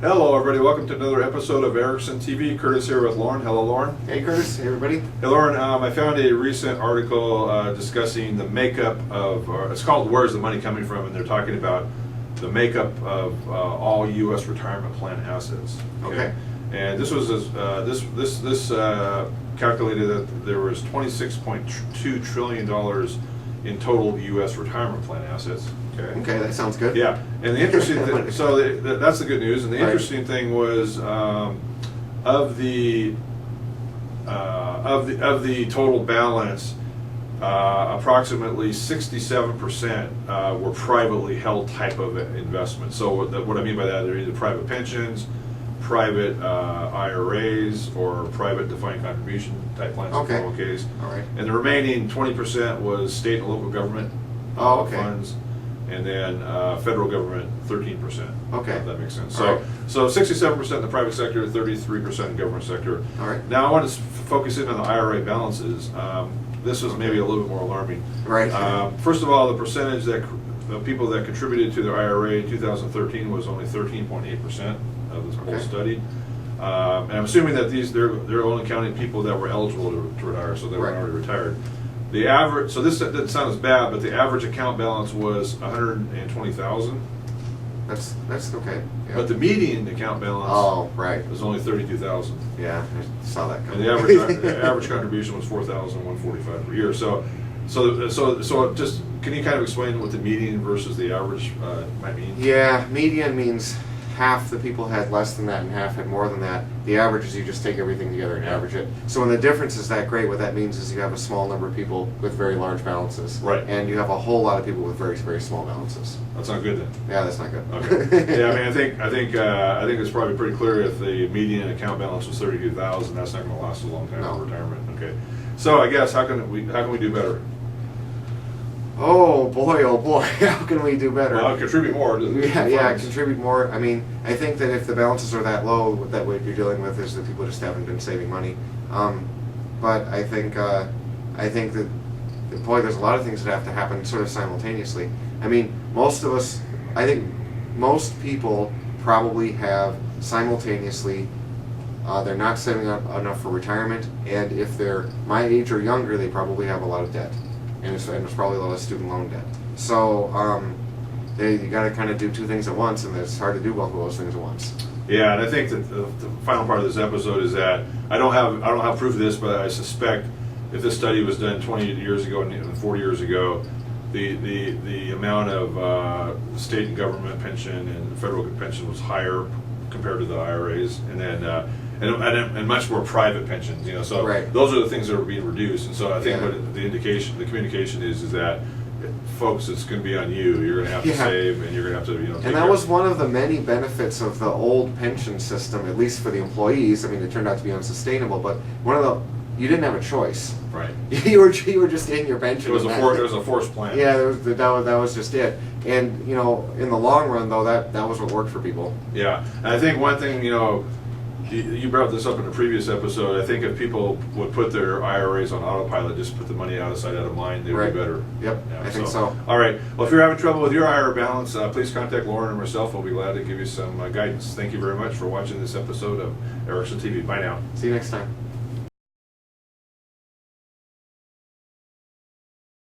Hello everybody, welcome to another episode of Erickson TV. Curtis here with Lauren. Hello Lauren. Hey Curtis, hey everybody. Hey Lauren, I found a recent article discussing the makeup of, it's called Where's the Money Coming From? And they're talking about the makeup of all U.S. retirement plan assets. Okay. And this was calculated that there was $26.2 trillion in total U.S. retirement plan assets. Okay, that sounds good. Yeah, and the interesting thing, so that's the good news, and the Right. interesting thing was of the total balance, approximately 67% were privately held type of investments. So what I mean by that, they're either private pensions, private IRAs, or private defined contribution type plans, Okay. 401ks. All right. And the remaining 20% was state and local government funds. And then federal government, 13%. Okay. If that makes sense. All So 67% in the private sector, 33% in government sector. All right. Now I want to focus in on the IRA balances. This was maybe a little bit more alarming. Right. First of all, the percentage that of people that contributed to their IRA in 2013 was only 13.8% of this whole study. And I'm assuming that they're only counting people that were eligible to retire, so they were already retired. The average, so this doesn't sound as bad, but the average account balance was $120,000. That's okay. Yeah. But the median account balance was only $32,000. Yeah, I saw that coming. And the average contribution was $4,145 per year. So just can you kind of explain what the median versus the average might mean? Yeah, median means half the people had less than that and half had more than that. The average is you just take everything together and average it. So when the difference is that great, what that means is you have a small number of people with very large balances. Right. And you have a whole lot of people with very, very small balances. That's not good then. Yeah, that's not good. Okay. Yeah, I mean, I think it's probably pretty clear if the median account balance was $32,000, that's not going to last a long time for retirement. Okay. So I guess how can we do better? Oh boy, how can we do better? Well, contribute more. Yeah, contribute more. I mean, I think that if the balances are that low, that what you're dealing with is that people just haven't been saving money. But I think that, boy, there's a lot of things that have to happen sort of simultaneously. I mean, I think most people probably have simultaneously, they're not saving up enough for retirement, and if they're my age or younger, they probably have a lot of debt. And there's probably a lot of student loan debt. So you got to kind of do two things at once, and it's hard to do both of those things at once. Yeah, and I think that the final part of this episode is that I don't have proof of this, but I suspect if this study was done 20 years ago and 40 years ago, the amount of state and government pension and federal pension was higher compared to the IRAs, and then and much more private pensions, So those are the things that are being reduced, and so I think what the communication is that, folks, it's going to be on you. You're going to have to save, and you're going to have to, And that was one of the many benefits of the old pension system, at least for the employees. I mean, it turned out to be unsustainable, but you didn't have a choice. Right. you were just in your pension. It was a forced plan. Yeah, that was just it. And in the long run, though, that was what worked for people. Yeah, and I think one thing, you brought this up in a previous episode. I think if people would put their IRAs on autopilot, just put the money out of sight, out of mind, they would be better. Yep, I think so. All right. Well, if you're having trouble with your IRA balance, please contact Lauren or myself. We'll be glad to give you some guidance. Thank you very much for watching this episode of Erickson TV. Bye now. See you next time.